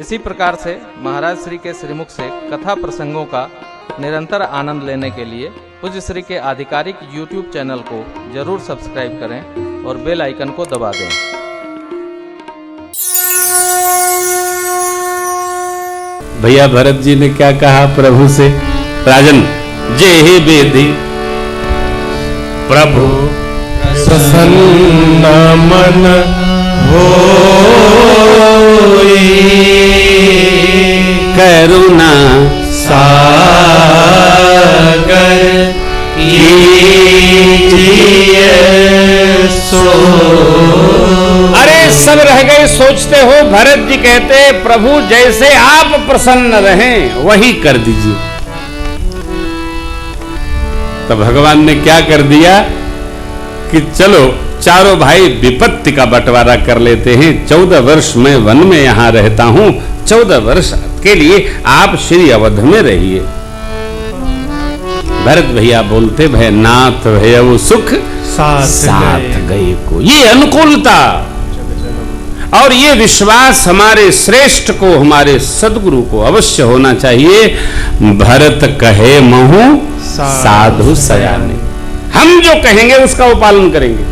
इसी प्रकार से महाराज श्री के श्रीमुख से कथा प्रसंगों का निरंतर आनंद लेने के लिए पूज्य श्री के आधिकारिक YouTube चैनल को जरूर सब्सक्राइब करें और बेल आइकन को दबा दें। भैया भरत जी ने क्या कहा प्रभु से? राजन जे हे बेदी प्रभु प्रसन्न मन होई, करुणा सागर कीजिए सो। अरे सब रह गए सोचते हो। भरत जी कहते प्रभु जैसे आप प्रसन्न रहें वही कर दीजिए। तो भगवान ने क्या कर दिया कि चलो चारों भाई विपत्ति का बंटवारा कर लेते हैं। 14 वर्ष मैं वन में यहां रहता हूं, 14 वर्ष के लिए आप श्री अवध में रहिए। भरत भैया बोलते भय नाथ भय वो सुख साथ गए को। ये अनुकूलता और ये विश्वास हमारे श्रेष्ठ को, हमारे सदगुरु को अवश्य होना चाहिए। भरत कहे महु साधु सयाने, हम जो कहेंगे उसका वो पालन करेंगे।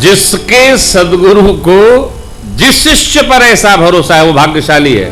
जिसके सदगुरु को जिस शिष्य पर ऐसा भरोसा है वो भाग्यशाली है।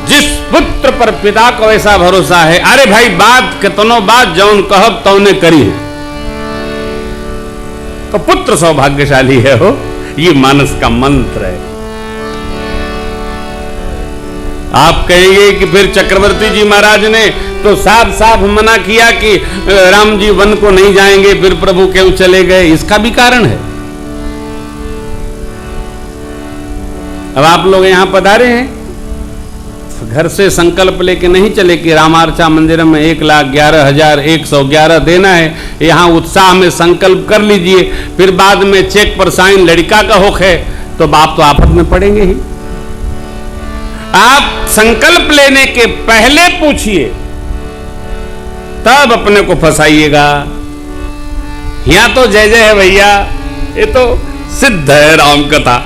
जिस पुत्र पर पिता को ऐसा भरोसा है, अरे भाई बात कितनो बात जौन कहब तौने करी है, तो पुत्र सौभाग्यशाली है हो। ये मानस का मंत्र है। आप कहेंगे कि फिर चक्रवर्ती जी महाराज ने तो साफ साफ मना किया कि राम जी वन को नहीं जाएंगे, फिर प्रभु क्यों चले गए? इसका भी कारण है। अब आप लोग यहां पधारे हैं, घर से संकल्प लेके नहीं चले कि रामार्चा मंदिर में 1,11,111 देना है। यहां उत्साह में संकल्प कर लीजिए, फिर बाद में चेक पर साइन लड़का का होक है तो बाप तो आफत में पड़ेंगे ही। आप संकल्प लेने के पहले पूछिए, तब अपने को फंसाइएगा। यहां तो जय जय है भैया, ये तो सिद्ध है राम कथा।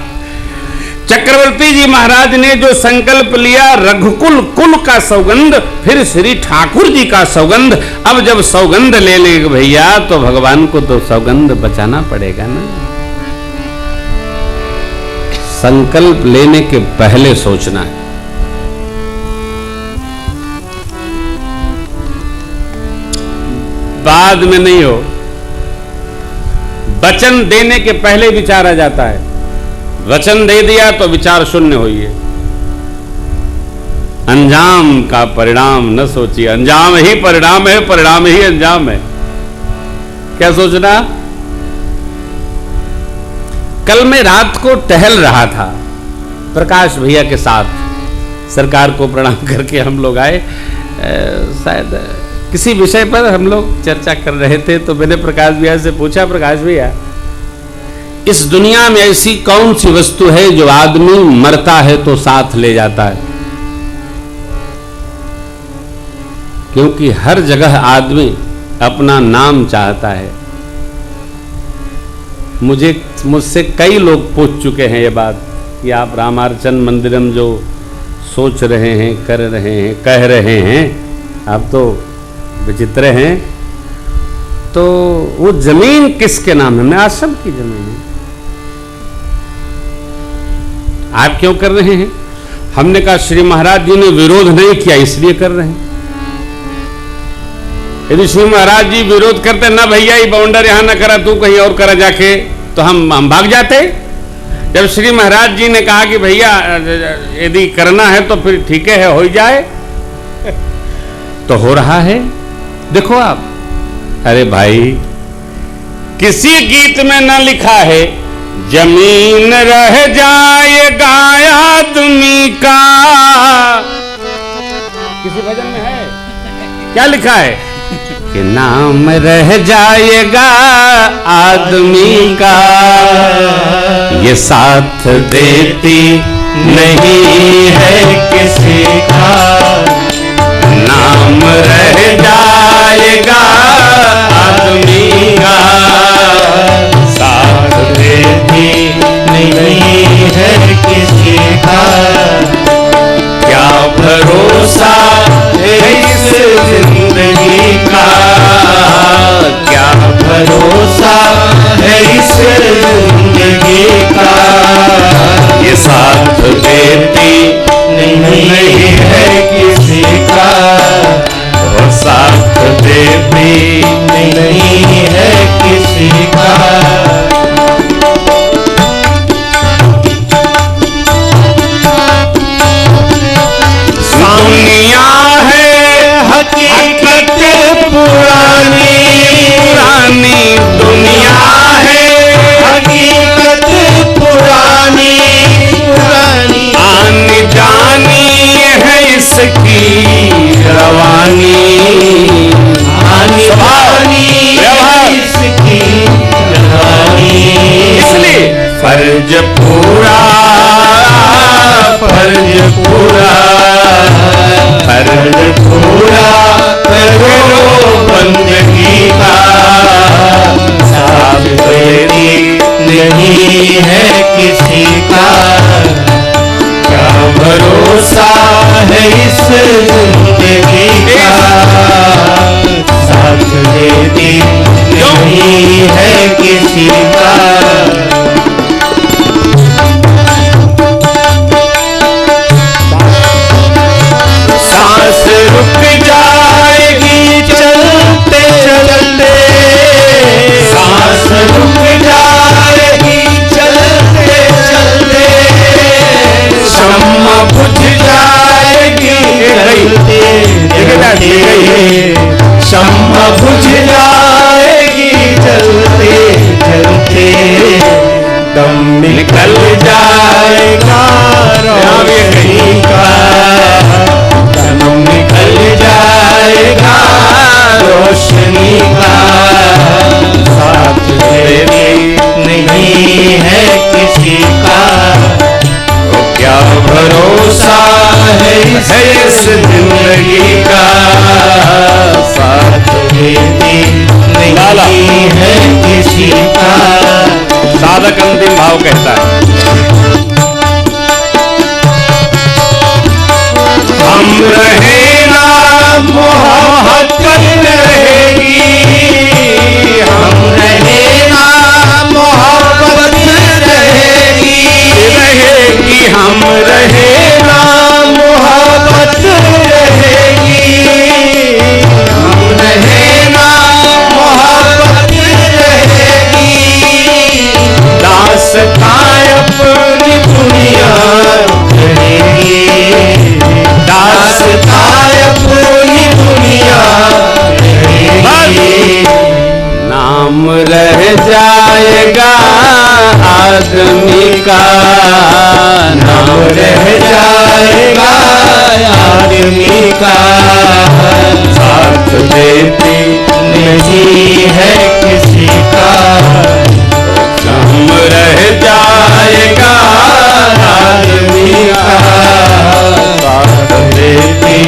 चक्रवर्ती जी महाराज ने जो संकल्प लिया, रघुकुल कुल का सौगंध, फिर श्री ठाकुर जी का सौगंध। अब जब सौगंध ले लेंगे भैया तो भगवान को तो सौगंध बचाना पड़ेगा ना। संकल्प लेने के पहले सोचना है। बाद में नहीं हो। वचन देने के पहले विचारा जाता है। वचन दे दिया तो विचार शून्य होइए। अंजाम का परिणाम न सोचिए, अंजाम ही परिणाम है, परिणाम ही अंजाम है। क्या सोचना? कल मैं रात को टहल रहा था प्रकाश भैया के साथ, सरकार को प्रणाम करके हम लोग आए। शायद किसी विषय पर हम लोग चर्चा कर रहे थे, तो मैंने प्रकाश भैया से पूछा, प्रकाश भैया इस दुनिया में ऐसी कौन सी वस्तु है जो आदमी मरता है तो साथ ले जाता है? क्योंकि हर जगह आदमी अपना नाम चाहता है। मुझसे कई लोग पूछ चुके हैं ये बात कि आप रामार्चन मंदिरम जो सोच रहे हैं, कर रहे हैं, कह रहे हैं, आप तो विचित्र हैं। तो वो जमीन किसके नाम है? मैं आश्रम की जमीन है। आप क्यों कर रहे हैं? हमने कहा श्री महाराज जी ने विरोध नहीं किया इसलिए कर रहे हैं। यदि श्री महाराज जी विरोध करते, ना भैया ये बाउंडर यहां ना करा, तू कहीं और करा जाके, तो हम भाग जाते। जब श्री महाराज जी ने कहा कि भैया यदि करना है तो फिर ठीक है, हो जाए, तो हो रहा है। देखो आप, अरे भाई किसी गीत में ना लिखा है जमीन रह जाएगा आदमी का? किसी भजन में है? क्या लिखा है कि नाम रह जाएगा आदमी का, ये साथ देती नहीं है किसी का। नाम रह जाएगा आदमी का, साथ दे जिंदगी का, ये साथ देती नहीं है किसी का, और साथ देती नहीं है किसी का। दुनिया है हकीकत पुरानी, पुरानी दुनिया है, हकीकत पुरानी पुरानी, आनी जानी है इसकी रवानी, आनी जानी इसकी रवानी। इसलिए फर्ज पूरा, फर्ज पूरा, फर्ज पूरा करो बंदगी का, साथ देती नहीं है किसी का, क्या भरोसा है इस जिंदगी का, साथ देती नहीं है किसी का। सांस रुक जाएगी चलते चलते, सांस रुक जाएगी चलते चलते, शम्मा बुझ जाएगी जलते जलते, शम्मा बुझ जाएगी जलते जलते, दम निकल जाएगा रोशनी का, दम निकल जाएगा रोशनी का, साथ देती नहीं है किसी का, क्या भरोसा है इस जिंदगी का, साथ देती नहीं है किसी का। साधक अंतिम भाव कहता है, हम रहे ना मोहब्बत रहेगी, हम रहे ना मोहब्बत रहेगी, रहेगी हम रहे ना मोहब्बत रहेगी, हम रहे ना मोहब्बत रहेगी, दास्तां अपनी दुनिया रहेगी, दास्तां अपनी दुनिया रहेगी। नाम रह जाएगा आदमी का, नाम रह जाएगा आदमी का, साथ देती नहीं है किसी का, नाम रह जाएगा आदमी का, साथ देती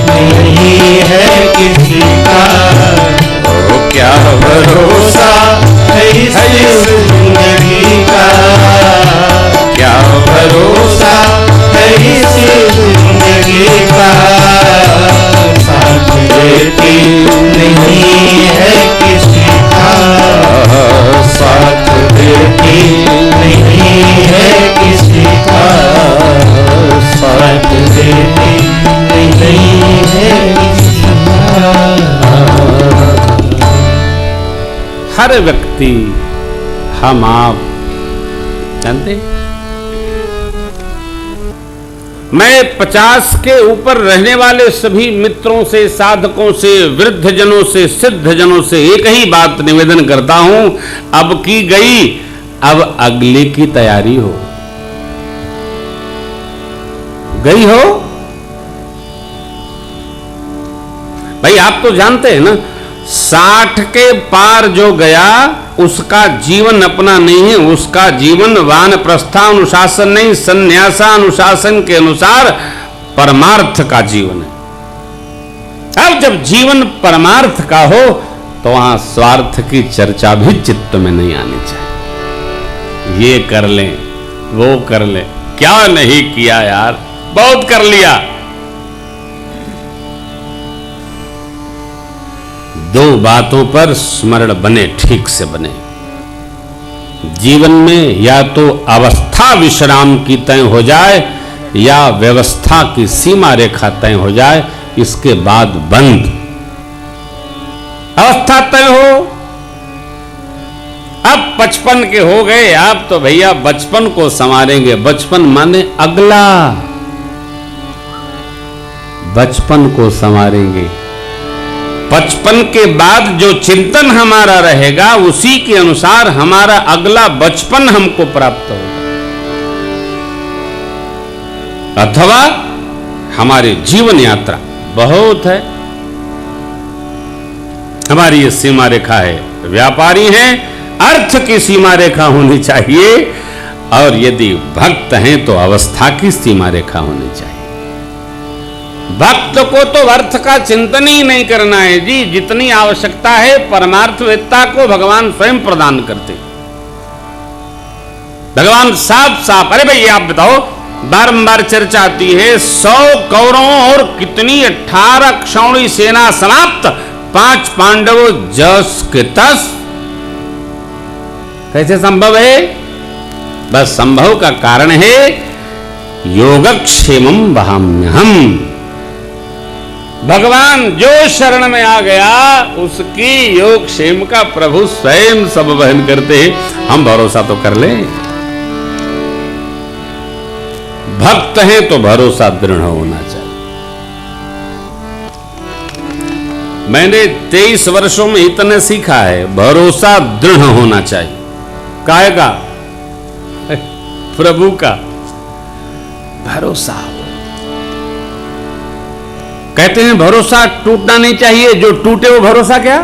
नहीं है किसी का, क्या भरोसा है इस जिंदगी का, क्या भरोसा है इस जिंदगी का, साथ देती नहीं है किसी का, साथ देती नहीं है किसी का, साथ देती नहीं है किसी का। हर व्यक्ति, हम आप जानते, मैं 50 के ऊपर रहने वाले सभी मित्रों से, साधकों से, वृद्ध जनों से, सिद्ध जनों से एक ही बात निवेदन करता हूं, अब की गई, अब अगले की तैयारी हो। गई हो भाई, आप तो जानते हैं ना, 60 के पार जो गया उसका जीवन अपना नहीं है, उसका जीवन वानप्रस्थानुशासन नहीं, संन्यासानुशासन के अनुसार परमार्थ का जीवन है। अब जब जीवन परमार्थ का हो तो वहां स्वार्थ की चर्चा भी चित्त में नहीं आनी चाहिए। ये कर लें, वो कर लें, क्या नहीं किया यार, बहुत कर लिया। दो बातों पर स्मरण बने, ठीक से बने। जीवन में या तो अवस्था विश्राम की तय हो जाए या व्यवस्था की सीमा रेखा तय हो जाए, इसके बाद बंद। अवस्था तय हो, अब 55 के हो गए आप तो भैया बचपन को संवारेंगे। बचपन माने अगला, बचपन को संवारेंगे। 55 के बाद जो चिंतन हमारा रहेगा उसी के अनुसार हमारा अगला बचपन हमको प्राप्त होगा, अथवा हमारी जीवन यात्रा बहुत है। हमारी ये सीमा रेखा है, व्यापारी हैं, अर्थ की सीमा रेखा होनी चाहिए, और यदि भक्त हैं तो अवस्था की सीमा रेखा होनी चाहिए। भक्त को तो अर्थ का चिंतन ही नहीं करना है जी, जितनी आवश्यकता है परमार्थवेत्ता को भगवान स्वयं प्रदान करते। भगवान साफ साफ, अरे भाई आप बताओ, बारंबार चर्चा आती है 100 कौरवों और कितनी 18 क्षौणी सेना समाप्त, 5 पांडवों जस के तस। कैसे संभव है? बस संभव का कारण है योगक्षेमम वहाम्यहम। भगवान जो शरण में आ गया उसकी योगक्षेम का प्रभु स्वयं सब वहन करते हैं। हम भरोसा तो कर ले, भक्त हैं तो भरोसा दृढ़ होना चाहिए। मैंने 23 वर्षों में इतना सीखा है, भरोसा दृढ़ होना चाहिए। काहे का? प्रभु का भरोसा। कहते हैं भरोसा टूटना नहीं चाहिए, जो टूटे वो भरोसा क्या?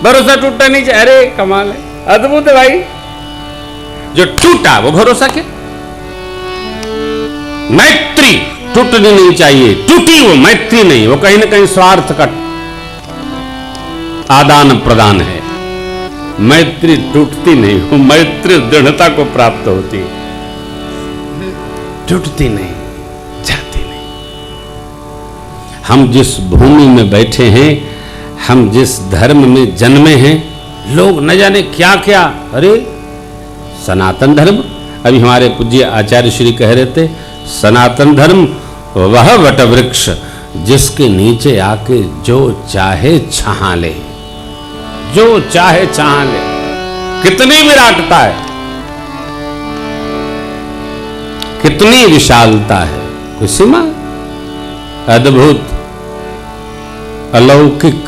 भरोसा टूटना नहीं चाहिए। अरे कमाल है, अद्भुत है भाई। जो टूटा वो भरोसा क्या? मैत्री टूटनी नहीं चाहिए, टूटी वो मैत्री नहीं, वो कहीं ना कहीं स्वार्थ का आदान प्रदान है। मैत्री टूटती नहीं, वो मैत्री दृढ़ता को प्राप्त होती है, टूटती नहीं, जाती नहीं। हम जिस भूमि में बैठे हैं, हम जिस धर्म में जन्मे हैं, लोग न जाने क्या क्या, अरे सनातन धर्म। अभी हमारे पूज्य आचार्य श्री कह रहे थे, सनातन धर्म वह वट वृक्ष जिसके नीचे आके जो चाहे छहा ले, जो चाहे छहा ले। कितनी विराटता है, कितनी विशालता है, कोई सीमा? अद्भुत, अलौकिक।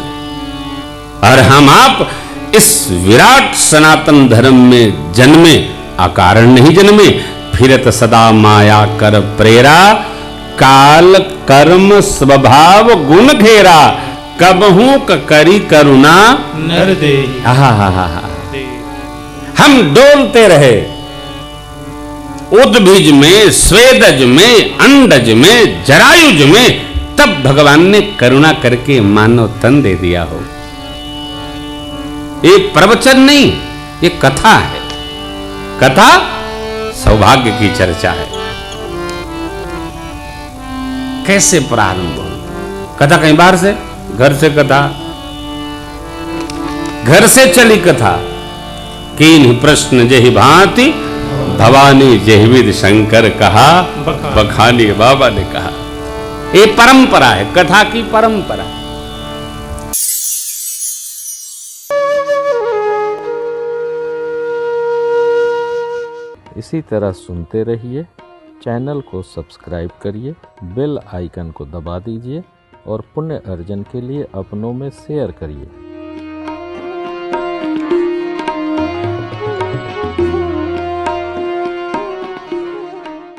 और हम आप इस विराट सनातन धर्म में जन्मे, अकारण नहीं जन्मे। फिरत सदा माया कर प्रेरा, काल कर्म स्वभाव गुण घेरा, कबहू करी करुणा नर दे। हम डोलते रहे उद्भिज में, स्वेदज में, अंडज में, जरायुज में, तब भगवान ने करुणा करके मानव तन दे दिया हो। ये प्रवचन नहीं, ये कथा है। कथा सौभाग्य की चर्चा है। कैसे प्रारंभ हो? कथा कहीं बाहर से, घर से कथा, घर से चली कथा। कीन्ह प्रश्न जेहि भांति, भवानी जेहिविद शंकर कहा, बखानी बाबा ने कहा। ये परंपरा है, कथा की परंपरा। इसी तरह सुनते रहिए, चैनल को सब्सक्राइब करिए, बेल आइकन को दबा दीजिए और पुण्य अर्जन के लिए अपनों में शेयर करिए।